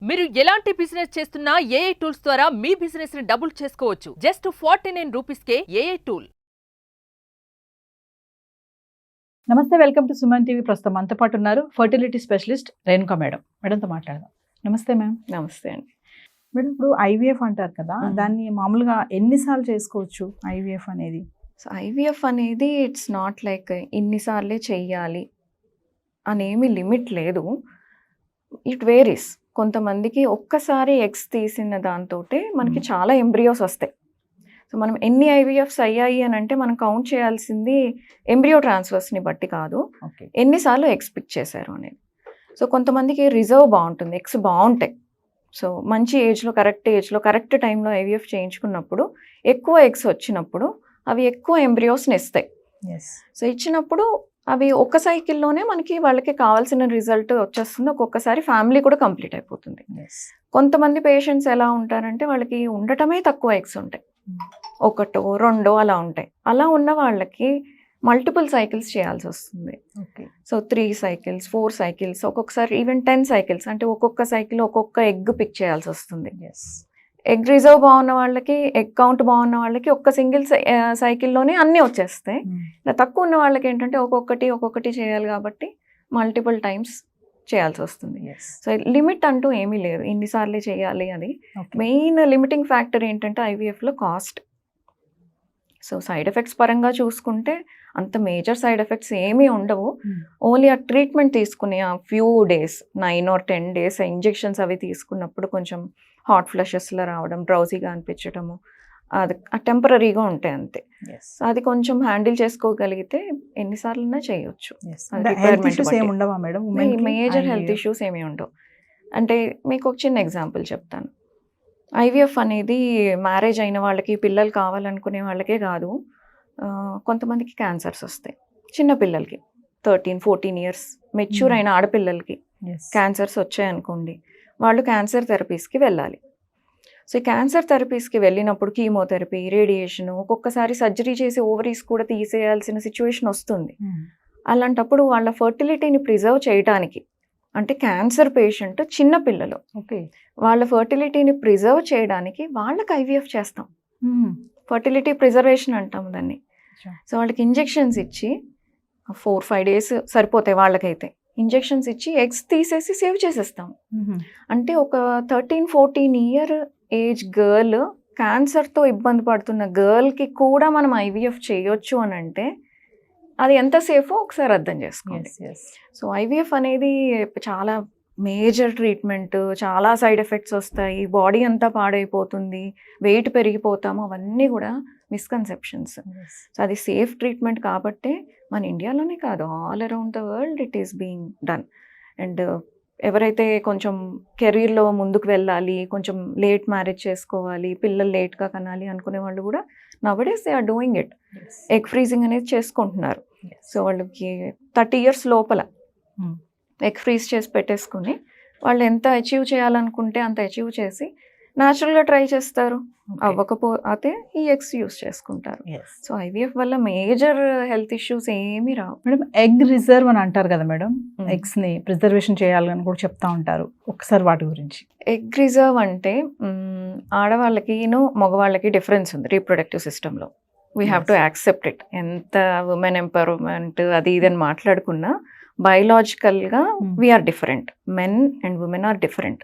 మీరు ఎలాంటి బిజినెస్ చేస్తున్నా ఏఐ టూల్స్ ద్వారా మీ బిజినెస్ ని డబుల్ చేసుకోవచ్చు. జస్ట్ 49 రూపీస్కే ఏఐ టూల్. నమస్తే, వెల్కమ్ టు సుమన్ టీవీ. ప్రస్తుతం మనతో పాటు ఉన్నారు ఫర్టిలిటీ స్పెషలిస్ట్ రేణుకా మేడం. మేడంతో మాట్లాడదాం. నమస్తే మ్యామ్. నమస్తే అండి. మేడం, ఇప్పుడు ఐవీఎఫ్ అంటారు కదా, దాన్ని మామూలుగా ఎన్నిసార్లు చేసుకోవచ్చు ఐవీఎఫ్ అనేది? సో ఐవీఎఫ్ అనేది ఇట్స్ నాట్ లైక్ ఇన్నిసార్లే చెయ్యాలి అనేమి లిమిట్ లేదు. It varies. కొంతమందికి ఒక్కసారి ఎగ్స్ తీసిన దాంతోటే మనకి చాలా ఎంబ్రియోస్ వస్తాయి. సో మనం ఎన్ని ఐవీఎఫ్స్ అయ్యాయి అని అంటే మనం కౌంట్ చేయాల్సింది ఎంబ్రియో ట్రాన్స్ఫర్స్ని బట్టి కాదు, ఎన్నిసార్లు ఎగ్స్ పిక్ చేశారు అనేది. సో కొంతమందికి రిజర్వ్ బాగుంటుంది, ఎగ్స్ బాగుంటాయి. సో మంచి ఏజ్లో, కరెక్ట్ ఏజ్లో, కరెక్ట్ టైంలో ఐవీఎఫ్ చేయించుకున్నప్పుడు ఎక్కువ ఎగ్స్ వచ్చినప్పుడు అవి ఎక్కువ ఎంబ్రియోస్ని ఇస్తాయి. సో ఇచ్చినప్పుడు అవి ఒక్క సైకిల్లోనే మనకి వాళ్ళకి కావాల్సిన రిజల్ట్ వచ్చేస్తుంది. ఒక్కొక్కసారి ఫ్యామిలీ కూడా కంప్లీట్ అయిపోతుంది. కొంతమంది పేషెంట్స్ ఎలా ఉంటారంటే వాళ్ళకి ఉండటమే తక్కువ ఎగ్స్ ఉంటాయి, ఒకటో రెండో అలా ఉంటాయి. అలా ఉన్న వాళ్ళకి మల్టిపుల్ సైకిల్స్ చేయాల్సి వస్తుంది. సో 3 సైకిల్స్, 4 సైకిల్స్, ఒక్కొక్కసారి ఈవెన్ 10 సైకిల్స్, అంటే ఒక్కొక్క సైకిల్ ఒక్కొక్క ఎగ్ పిక్ చేయాల్సి వస్తుంది. ఎగ్ రిజర్వ్ బాగున్న వాళ్ళకి, ఎగ్ కౌంట్ బాగున్న వాళ్ళకి ఒక్క సింగిల్ సైకిల్లోనే అన్నీ వచ్చేస్తాయి. ఇలా తక్కువ ఉన్న వాళ్ళకి ఏంటంటే ఒక్కొక్కటి చేయాలి కాబట్టి మల్టిపుల్ టైమ్స్ చేయాల్సి వస్తుంది. సో లిమిట్ అంటూ ఏమీ లేదు, ఇన్నిసార్లు చేయాలి అది. మెయిన్ లిమిటింగ్ ఫ్యాక్టర్ ఏంటంటే ఐవీఎఫ్లో కాస్ట్. సో సైడ్ ఎఫెక్ట్స్ పరంగా చూసుకుంటే అంత మేజర్ సైడ్ ఎఫెక్ట్స్ ఏమీ ఉండవు. ఓన్లీ ఆ ట్రీట్మెంట్ తీసుకునే ఆ few days, 9 or 10 days injections అవి తీసుకున్నప్పుడు కొంచెం హాట్ ఫ్లషెస్లో రావడం, డ్రౌజీగా అనిపించడము, అది టెంపరీగా ఉంటాయి అంతే. అది కొంచెం హ్యాండిల్ చేసుకోగలిగితే ఎన్నిసార్లు చేయొచ్చు. మేజర్ హెల్త్ ఇష్యూస్ ఏమీ ఉండవు. అంటే మీకు ఒక చిన్న ఎగ్జాంపుల్ చెప్తాను. ఐవీఎఫ్ అనేది మ్యారేజ్ అయిన వాళ్ళకి, పిల్లలు కావాలనుకునే వాళ్ళకే కాదు, కొంతమందికి క్యాన్సర్స్ వస్తాయి. చిన్న పిల్లలకి 13-14 years మెచ్యూర్ అయిన ఆడపిల్లలకి క్యాన్సర్స్ వచ్చాయనుకోండి, వాళ్ళు క్యాన్సర్ థెరపీస్కి వెళ్ళాలి. సో ఈ క్యాన్సర్ థెరపీస్కి వెళ్ళినప్పుడు కీమోథెరపీ, రేడియేషన్, ఒక్కొక్కసారి సర్జరీ చేసి ఓవరీస్ కూడా తీసేయాల్సిన సిచ్యువేషన్ వస్తుంది. అలాంటప్పుడు వాళ్ళ ఫర్టిలిటీని ప్రిజర్వ్ చేయడానికి, అంటే క్యాన్సర్ పేషెంట్ చిన్న పిల్లలు, వాళ్ళ ఫర్టిలిటీని ప్రిజర్వ్ చేయడానికి వాళ్ళకి ఐవీఎఫ్ చేస్తాం. ఫర్టిలిటీ ప్రిజర్వేషన్ అంటాం దాన్ని. సో వాళ్ళకి ఇంజెక్షన్స్ ఇచ్చి 4-5 days సరిపోతాయి వాళ్ళకైతే. ఇంజెక్షన్స్ ఇచ్చి ఎగ్స్ తీసేసి సేవ్ చేసేస్తాం. అంటే ఒక 13-14 year ఏజ్ గర్ల్, క్యాన్సర్తో ఇబ్బంది పడుతున్న గర్ల్కి కూడా మనం ఐవీఎఫ్ చేయొచ్చు అని అంటే అది ఎంత సేఫో ఒకసారి అర్థం చేసుకోండి. సో ఐవీఎఫ్ అనేది చాలా మేజర్ ట్రీట్మెంట్, చాలా సైడ్ ఎఫెక్ట్స్ వస్తాయి, బాడీ అంతా పాడైపోతుంది, వెయిట్ పెరిగిపోతాము, అవన్నీ కూడా మిస్కన్సెప్షన్స్. సో అది సేఫ్ ట్రీట్మెంట్ కాబట్టే మన ఇండియాలోనే కాదు, all around the world it is being done. And ఎవరైతే కొంచెం కెరీర్లో ముందుకు వెళ్ళాలి, కొంచెం లేట్ మ్యారేజ్ చేసుకోవాలి, పిల్లలు లేట్గా కనాలి అనుకునే వాళ్ళు కూడా nowadays they are doing it. Egg freezing అనేది చేసుకుంటున్నారు. సో వాళ్ళకి 30 years లోపల ఎగ్ ఫ్రీజ్ చేసి పెట్టేసుకుని వాళ్ళు ఎంత అచీవ్ చేయాలనుకుంటే అంత అచీవ్ చేసి న్యాచురల్గా ట్రై చేస్తారు. అవ్వకపోతే ఈ ఎగ్స్ యూస్ చేసుకుంటారు. సో ఐవీఎఫ్ వల్ల మేజర్ హెల్త్ ఇష్యూస్ ఏమీ రావు. మేడం, ఎగ్ రిజర్వ్ అని అంటారు కదా మేడం, ఎగ్స్ని ప్రిజర్వేషన్ చేయాలని కూడా చెప్తా ఉంటారు. ఒకసారి వాటి గురించి. ఎగ్ రిజర్వ్ అంటే ఆడవాళ్ళకి మగవాళ్ళకి డిఫరెన్స్ ఉంది రీప్రొడక్టివ్ సిస్టంలో. We have to accept it. ఎంత ఉమెన్ ఎంపవర్మెంట్ అది ఇదని మాట్లాడుకున్నా బయలాజికల్గా we are different. Men and women are different.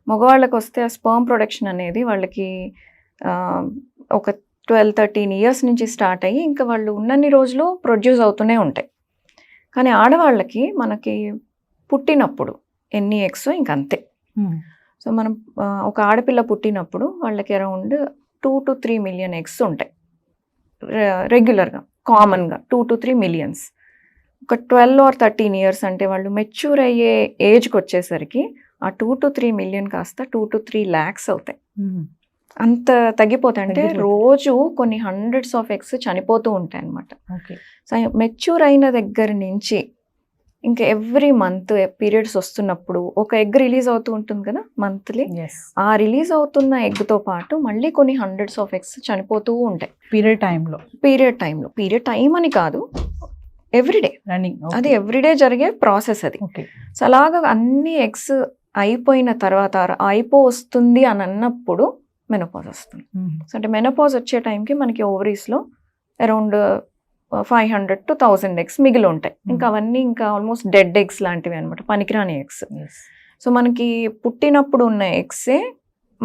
మగవాళ్ళకి వస్తే ఆ స్పర్మ్ ప్రొడక్షన్ అనేది వాళ్ళకి ఒక 12-13 years నుంచి స్టార్ట్ అయ్యి ఇంకా వాళ్ళు ఉన్నన్ని రోజులు ప్రొడ్యూస్ అవుతూనే ఉంటాయి. కానీ ఆడవాళ్ళకి మనకి పుట్టినప్పుడు ఎన్ని ఎగ్స్ ఇంకంతే. సో మనం ఒక ఆడపిల్ల పుట్టినప్పుడు వాళ్ళకి అరౌండ్ 2 to 3 million ఎగ్స్ ఉంటాయి రెగ్యులర్గా, కామన్గా 2 to 3 million. ఒక 12 or 13 years అంటే వాళ్ళు మెచ్యూర్ అయ్యే ఏజ్కి వచ్చేసరికి ఆ 2 to 3 million కాస్త 2 to 3 lakhs అవుతాయి. అంత తగ్గిపోతాయి. అంటే రోజు కొన్ని hundreds of ఎగ్స్ చనిపోతూ ఉంటాయి అన్నమాట. సో మెచ్యూర్ అయిన దగ్గర నుంచి ఇంకా ఎవ్రీ మంత్ పీరియడ్స్ వస్తున్నప్పుడు ఒక ఎగ్ రిలీజ్ అవుతూ ఉంటుంది కదా మంత్లీ. ఆ రిలీజ్ అవుతున్న ఎగ్తో పాటు మళ్ళీ కొన్ని hundreds of ఎగ్స్ చనిపోతూ ఉంటాయి పీరియడ్ టైంలో. పీరియడ్ టైం అని కాదు, ఎవ్రీడే రన్నింగ్, అది ఎవ్రీడే జరిగే ప్రాసెస్ అది. సో అలాగా అన్ని ఎగ్స్ అయిపోయిన తర్వాత వస్తుంది అని అన్నప్పుడు మెనోపాజ్ వస్తుంది. సో అంటే మెనోపాజ్ వచ్చే టైంకి మనకి ఓవరీస్లో అరౌండ్ 500 to 1000 ఎగ్స్ మిగిలి ఉంటాయి. ఇంకా అవన్నీ ఇంకా ఆల్మోస్ట్ డెడ్ ఎగ్స్ లాంటివి అనమాట, పనికిరాని ఎగ్స్. సో మనకి పుట్టినప్పుడు ఉన్న ఎగ్సే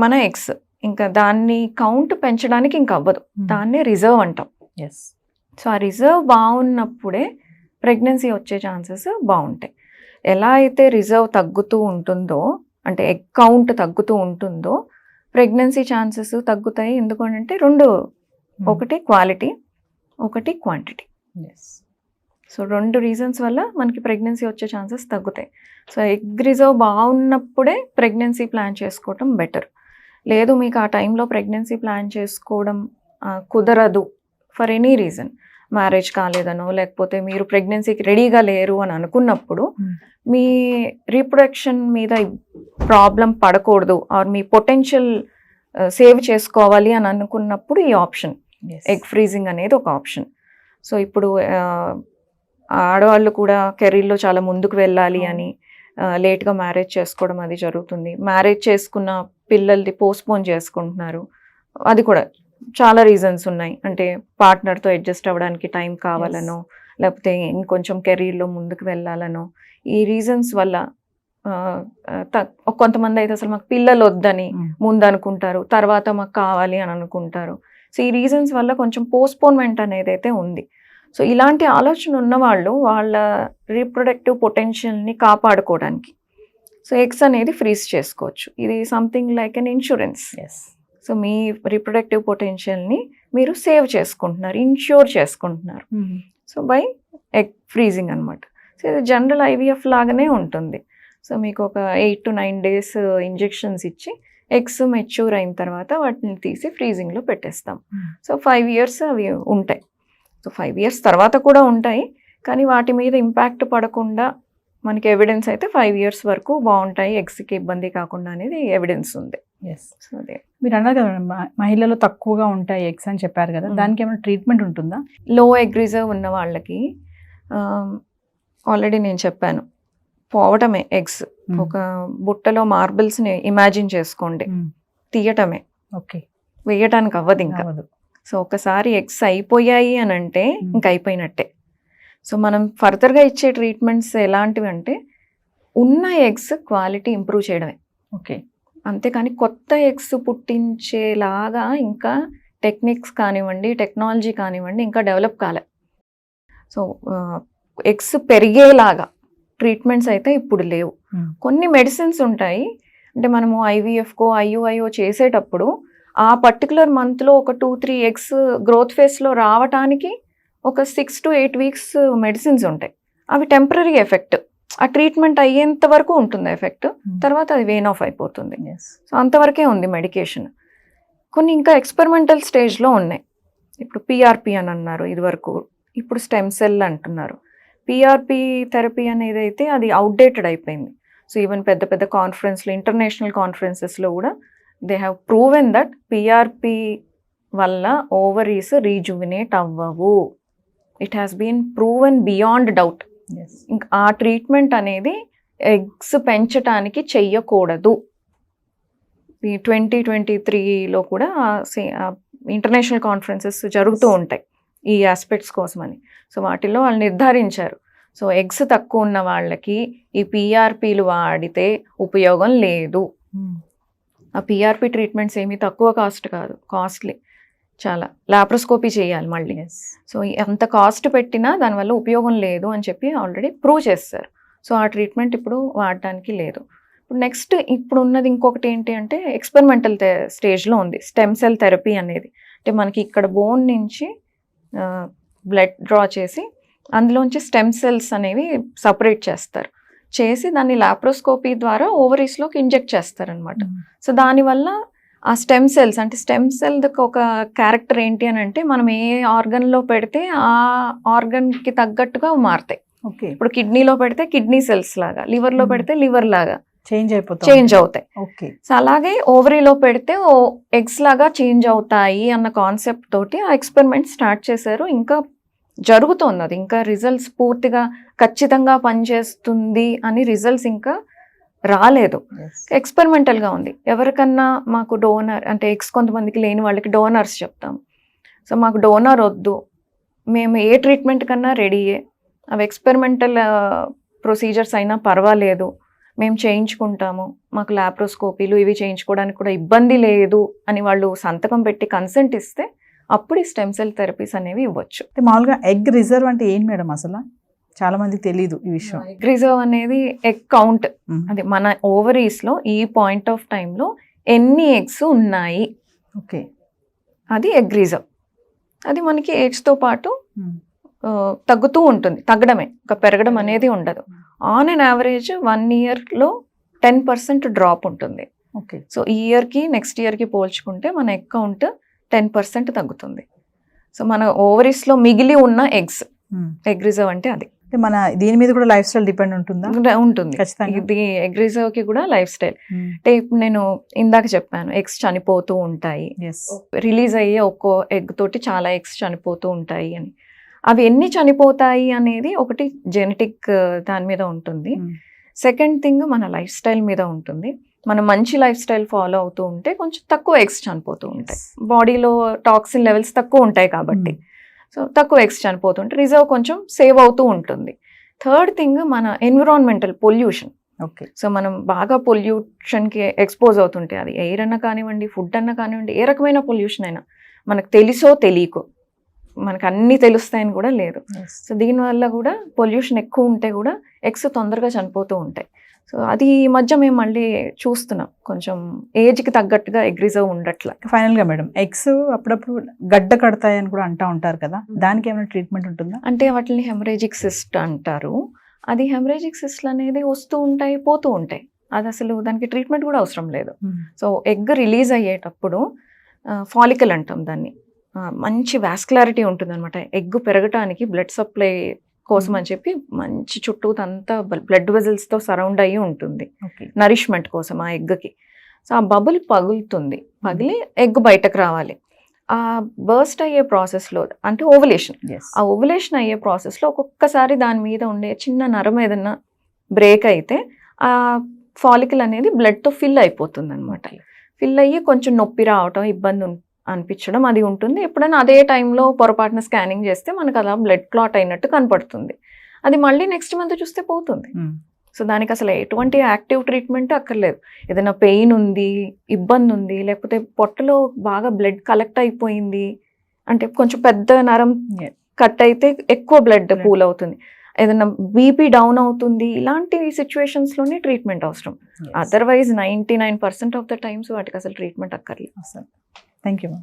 మన ఎగ్స్, ఇంకా దాన్ని కౌంట్ పెంచడానికి ఇంకా అవ్వదు, దాన్నే రిజర్వ్ అంటాం. సో ఆ రిజర్వ్ బాగున్నప్పుడే ప్రెగ్నెన్సీ వచ్చే ఛాన్సెస్ బాగుంటాయి. ఎలా అయితే రిజర్వ్ తగ్గుతూ ఉంటుందో, అంటే ఎగ్ కౌంట్ తగ్గుతూ ఉంటుందో ప్రెగ్నెన్సీ ఛాన్సెస్ తగ్గుతాయి. ఎందుకంటే రెండు, ఒకటి క్వాలిటీ, ఒకటి క్వాంటిటీ. సో 2 రీజన్స్ వల్ల మనకి ప్రెగ్నెన్సీ వచ్చే ఛాన్సెస్ తగ్గుతాయి. సో ఎగ్ రిజర్వ్ బాగున్నప్పుడే ప్రెగ్నెన్సీ ప్లాన్ చేసుకోవటం బెటర్. లేదు మీకు ఆ టైంలో ప్రెగ్నెన్సీ ప్లాన్ చేసుకోవడం కుదరదు ఫర్ ఎనీ రీజన్, మ్యారేజ్ కాలేదనో లేకపోతే మీరు ప్రెగ్నెన్సీకి రెడీగా లేరు అని అనుకున్నప్పుడు, మీ రీప్రొడక్షన్ మీద ప్రాబ్లం పడకూడదు ఆర్ మీ పొటెన్షియల్ సేవ్ చేసుకోవాలి అని అనుకున్నప్పుడు ఈ ఆప్షన్ ఎగ్ ఫ్రీజింగ్ అనేది ఒక ఆప్షన్. సో ఇప్పుడు ఆడవాళ్ళు కూడా కెరీర్లో చాలా ముందుకు వెళ్ళాలి అని లేట్గా మ్యారేజ్ చేసుకోవడం అది జరుగుతుంది. మ్యారేజ్ చేసుకున్న పిల్లల్ని పోస్ట్పోన్ చేసుకుంటున్నారు, అది కూడా చాలా రీజన్స్ ఉన్నాయి. అంటే పార్ట్నర్తో అడ్జస్ట్ అవ్వడానికి టైం కావాలనో లేకపోతే ఇంకొంచెం కెరీర్లో ముందుకు వెళ్ళాలనో, ఈ రీజన్స్ వల్ల కొంతమంది అయితే అసలు మాకు పిల్లలు వద్దని ముందు అనుకుంటారు, తర్వాత మాకు కావాలి అని అనుకుంటారు. సో ఈ రీజన్స్ వల్ల కొంచెం పోస్ట్పోన్మెంట్ అనేది అయితే ఉంది. సో ఇలాంటి ఆలోచన ఉన్నవాళ్ళు వాళ్ళ రీప్రొడక్టివ్ పొటెన్షియల్ని కాపాడుకోవడానికి సో ఎగ్స్ అనేది ఫ్రీజ్ చేసుకోవచ్చు. ఇది something like an insurance. So మీ రీప్రొడక్టివ్ పొటెన్షియల్ని మీరు సేవ్ చేసుకుంటున్నారు, ఇన్ష్యూర్ చేసుకుంటున్నారు. సో బై ఎగ్ ఫ్రీజింగ్ అనమాట. సో ఇది జనరల్ IVF లాగానే ఉంటుంది. సో మీకు ఒక 8 to 9 days ఇంజెక్షన్స్ ఇచ్చి ఎగ్స్ మెచ్యూర్ అయిన తర్వాత వాటిని తీసి ఫ్రీజింగ్లో పెట్టేస్తాం. సో 5 years అవి ఉంటాయి. సో 5 years తర్వాత కూడా ఉంటాయి, కానీ వాటి మీద ఇంపాక్ట్ పడకుండా మనకి ఎవిడెన్స్ అయితే 5 years వరకు బాగుంటాయి, ఎగ్స్కి ఇబ్బంది కాకుండా అనేది ఎవిడెన్స్ ఉంది. సో అదే మీరు అన్నారు కదా మహిళలు తక్కువగా ఉంటాయి ఎగ్స్ అని చెప్పారు కదా, దానికి ఏమైనా ట్రీట్మెంట్ ఉంటుందా? లో ఎగ్ రిజర్వ్ ఉన్న వాళ్ళకి ఆల్రెడీ నేను చెప్పాను, పోవటమే ఎగ్స్. ఒక బుట్టలో మార్బుల్స్ని ఇమాజిన్ చేసుకోండి, తీయటమే, ఓకే, వేయటానికి అవ్వదు ఇంకా. సో ఒకసారి ఎగ్స్ అయిపోయాయి అని అంటే ఇంకా అయిపోయినట్టే. సో మనం ఫర్దర్గా ఇచ్చే ట్రీట్మెంట్స్ ఎలాంటివి అంటే ఉన్న ఎగ్స్ క్వాలిటీ ఇంప్రూవ్ చేయడమే, ఓకే. అంతేకాని కొత్త ఎగ్స్ పుట్టించేలాగా ఇంకా టెక్నిక్స్ కానివ్వండి, టెక్నాలజీ కానివ్వండి ఇంకా డెవలప్ కాలే. సో ఎగ్స్ పెరిగేలాగా ట్రీట్మెంట్స్ అయితే ఇప్పుడు లేవు. కొన్ని మెడిసిన్స్ ఉంటాయి, అంటే మనము IVFకో IUIO చేసేటప్పుడు ఆ పర్టికులర్ మంత్లో ఒక 2-3 ఎగ్స్ గ్రోత్ ఫేస్లో రావటానికి ఒక 6 to 8 weeks మెడిసిన్స్ ఉంటాయి. అవి టెంపరీ ఎఫెక్ట్, ఆ ట్రీట్మెంట్ అయ్యేంత వరకు ఉంటుంది ఎఫెక్ట్, తర్వాత అది వేన్ ఆఫ్ అయిపోతుంది. సో అంతవరకే ఉంది మెడికేషన్. కొన్ని ఇంకా ఎక్స్పెరిమెంటల్ స్టేజ్లో ఉన్నాయి. ఇప్పుడు PRP అని అన్నారు ఇదివరకు, ఇప్పుడు స్టెమ్ సెల్ అంటున్నారు. PRP థెరపీ అనేది అయితే అది అవుట్డేటెడ్ అయిపోయింది. సో ఈవెన్ పెద్ద పెద్ద కాన్ఫరెన్స్లో, ఇంటర్నేషనల్ కాన్ఫరెన్సెస్లో కూడా they have proven that PRP వల్ల ఓవరీస్ రీజువినేట్ అవ్వవు. It has been proven beyond doubt. ఇంకా ఆ ట్రీట్మెంట్ అనేది ఎగ్స్ పెంచటానికి చెయ్యకూడదు. ఈ 2023లో కూడా ఇంటర్నేషనల్ కాన్ఫరెన్సెస్ జరుగుతూ ఉంటాయి ఈ ఆస్పెక్ట్స్ కోసమని. సో వాటిల్లో వాళ్ళు నిర్ధారించారు, సో ఎగ్స్ తక్కువ ఉన్న వాళ్ళకి ఈ PRPలు వాడితే ఉపయోగం లేదు. ఆ PRP ట్రీట్మెంట్స్ ఏమీ తక్కువ కాస్ట్ కాదు, కాస్ట్లీ చాలా. లాప్రోస్కోపీ చేయాలి మళ్ళీ. సో ఎంత కాస్ట్ పెట్టినా దానివల్ల ఉపయోగం లేదు అని చెప్పి ఆల్రెడీ ప్రూవ్ చేస్తారు. సో ఆ ట్రీట్మెంట్ ఇప్పుడు వాడటానికి లేదు. ఇప్పుడు నెక్స్ట్ ఇప్పుడు ఉన్నది ఇంకొకటి ఏంటి అంటే ఎక్స్పెరిమెంటల్ స్టేజ్లో ఉంది స్టెమ్ సెల్ థెరపీ అనేది. అంటే మనకి ఇక్కడ బోన్ నుంచి బ్లడ్ డ్రా చేసి అందులోంచి స్టెమ్ సెల్స్ అనేవి సపరేట్ చేస్తారు, చేసి దాన్ని లాప్రోస్కోపీ ద్వారా ఓవరీస్లోకి ఇంజెక్ట్ చేస్తారనమాట. సో దానివల్ల ఆ స్టెమ్ సెల్స్, అంటే స్టెమ్ సెల్కి ఒక క్యారెక్టర్ ఏంటి అని అంటే మనం ఏ ఆర్గన్లో పెడితే ఆ ఆర్గన్కి తగ్గట్టుగా మారుతాయి. ఓకే, ఇప్పుడు కిడ్నీలో పెడితే కిడ్నీ సెల్స్ లాగా, లివర్లో పెడితే లివర్ లాగా చేంజ్ అవుతాయి. ఓకే, సో అలాగే ఓవరీలో పెడితే ఎగ్స్ లాగా చేంజ్ అవుతాయి అన్న కాన్సెప్ట్ తోటి ఆ ఎక్స్పెరిమెంట్ స్టార్ట్ చేశారు. ఇంకా జరుగుతోంది అది, ఇంకా రిజల్ట్స్ పూర్తిగా ఖచ్చితంగా పనిచేస్తుంది అని రిజల్ట్స్ ఇంకా రాలేదు. Yes. ఎక్స్పెరిమెంటల్గా ఉంది. ఎవరికన్నా మాకు డోనర్ అంటే ఎగ్స్ కొంతమందికి లేని వాళ్ళకి డోనర్స్ చెప్తాం. సో మాకు డోనర్ వద్దు, మేము ఏ ట్రీట్మెంట్ కన్నా రెడీయే, అవి ఎక్స్పెరిమెంటల్ ప్రొసీజర్స్ అయినా పర్వాలేదు, మేము చేయించుకుంటాము, మాకు ల్యాప్రోస్కోపీలు ఇవి చేయించుకోవడానికి కూడా ఇబ్బంది లేదు అని వాళ్ళు సంతకం పెట్టి కన్సెంట్ ఇస్తే అప్పుడు ఈ స్టెమ్ సెల్ థెరపీస్ అనేవి ఇవ్వచ్చు. అంటే మామూలుగా ఎగ్ రిజర్వ్ అంటే ఏంటి మేడం? అసలు చాలా మందికి తెలియదు ఈ విషయం. ఎగ్ రిజర్వ్ అనేది ఎగ్ కౌంట్. Mm. అది మన ఓవరీస్ లో ఈ పాయింట్ ఆఫ్ టైంలో ఎన్ని ఎగ్స్ ఉన్నాయి, ఓకే. అది ఎగ్ రిజర్వ్. అది మనకి ఏజ్ తో పాటు Mm. తగ్గుతూ ఉంటుంది, తగ్గడమే, ఒక పెరగడం అనేది ఉండదు. ఆన్ అన్ యావరేజ్ 1 yearలో 10% డ్రాప్ ఉంటుంది. ఓకే. సో ఈ ఇయర్కి నెక్స్ట్ ఇయర్కి పోల్చుకుంటే మన ఎగ్ కౌంట్ 10% తగ్గుతుంది. సో మన ఓవరీస్లో మిగిలి ఉన్న ఎగ్స్, Mm. ఎగ్ రిజర్వ్ అంటే అది అంటే మన దీని మీద కూడా లైఫ్ స్టైల్ డిపెండ్ ఉంటుందా? ఉంటుంది. ఖచ్చితంగా. ఇది ఎగ్ రిజర్వ్కి కూడా లైఫ్ స్టైల్. Mm. అంటే ఇప్పుడు నేను ఇందాక చెప్పాను ఎగ్స్ చనిపోతూ ఉంటాయి, Yes. రిలీజ్ అయ్యే ఒక్కో ఎగ్ తోటి చాలా ఎగ్స్ చనిపోతూ ఉంటాయి అని. అవి ఎన్ని చనిపోతాయి అనేది ఒకటి జెనెటిక్ దాని మీద ఉంటుంది. Mm. సెకండ్ థింగ్ మన లైఫ్ స్టైల్ మీద ఉంటుంది. మనం మంచి లైఫ్ స్టైల్ ఫాలో అవుతూ ఉంటే కొంచెం తక్కువ ఎగ్స్ చనిపోతూ ఉంటాయి. బాడీలో టాక్సిన్ లెవెల్స్ తక్కువ ఉంటాయి కాబట్టి సో తక్కువ ఎగ్స్ చనిపోతుంటే రిజర్వ్ కొంచెం సేవ్ అవుతూ ఉంటుంది. థర్డ్ థింగ్ మన ఎన్విరాన్మెంటల్ పొల్యూషన్. ఓకే. సో మనం బాగా పొల్యూషన్కి ఎక్స్పోజ్ అవుతుంటే, అది ఎయిర్ అన్నా కానివ్వండి, ఫుడ్ అన్నా కానివ్వండి, ఏ రకమైన పొల్యూషన్ అయినా మనకు తెలుసో తెలియకో, మనకు అన్నీ తెలుస్తాయని కూడా లేదు. Yes. సో దీనివల్ల కూడా పొల్యూషన్ ఎక్కువ ఉంటే కూడా ఎగ్స్ తొందరగా చనిపోతూ ఉంటాయి. సో అది ఈ మధ్య మేము మళ్ళీ చూస్తున్నాం, కొంచెం ఏజ్కి తగ్గట్టుగా ఎగ్ రిజర్వ్ ఉండట్ల. ఫైనల్ గా మేడం, ఎగ్స్ అప్పుడప్పుడు గడ్డ కడతాయని కూడా అంటా ఉంటారు కదా, దానికి ఏమైనా ట్రీట్మెంట్ ఉంటుందా? అంటే వాటిని హెమరేజిక్ సిస్ట్ అంటారు. అది హెమరేజిక్ సిస్ట్లు అనేది వస్తూ ఉంటాయి, పోతూ ఉంటాయి. అది అసలు దానికి ట్రీట్మెంట్ కూడా అవసరం లేదు. సో ఎగ్ రిలీజ్ అయ్యేటప్పుడు ఫాలికల్ అంటాం దాన్ని, మంచి వాస్కులారిటీ ఉంటుంది అనమాట. ఎగ్ పెరగటానికి బ్లడ్ సప్లై కోసం అని చెప్పి మంచి చుట్టూతంతా బ్లడ్ వెజల్స్తో సరౌండ్ అయ్యి ఉంటుంది, ఓకే. నరిష్మెంట్ కోసం ఆ ఎగ్కి. సో ఆ బబుల్ పగులుతుంది, పగిలి ఎగ్ బయటకు రావాలి. ఆ బర్స్ట్ అయ్యే ప్రాసెస్లో అంటే ఓవులేషన్, Yes. ఆ ఓవులేషన్ అయ్యే ప్రాసెస్లో ఒక్కొక్కసారి దాని మీద ఉండే చిన్న నరం ఏదన్నా బ్రేక్ అయితే ఆ ఫాలికల్ అనేది బ్లడ్తో ఫిల్ అయిపోతుంది అనమాట. ఫిల్ అయ్యి కొంచెం నొప్పి రావటం, ఇబ్బంది అనిపించడం అది ఉంటుంది. ఎప్పుడైనా అదే టైంలో పొరపాటున స్కానింగ్ చేస్తే మనకు అలా బ్లడ్ క్లాట్ అయినట్టు కనపడుతుంది. అది మళ్ళీ నెక్స్ట్ మంత్ చూస్తే పోతుంది. Mm. సో దానికి అసలు ఎటువంటి యాక్టివ్ ట్రీట్మెంట్ అక్కర్లేదు. ఏదైనా పెయిన్ ఉంది, ఇబ్బంది ఉంది, లేకపోతే పొట్టలో బాగా బ్లడ్ కలెక్ట్ అయిపోయింది అంటే, కొంచెం పెద్ద నరం Yeah. కట్ అయితే ఎక్కువ బ్లడ్ Blood. పూల్ అవుతుంది, ఏదైనా బీపీ డౌన్ అవుతుంది, ఇలాంటి సిచ్యువేషన్స్లోనే ట్రీట్మెంట్ అవసరం. Yes. Otherwise 99% of the times వాటికి అసలు ట్రీట్మెంట్ అక్కర్లేదు. Awesome. Thank you, ma'am.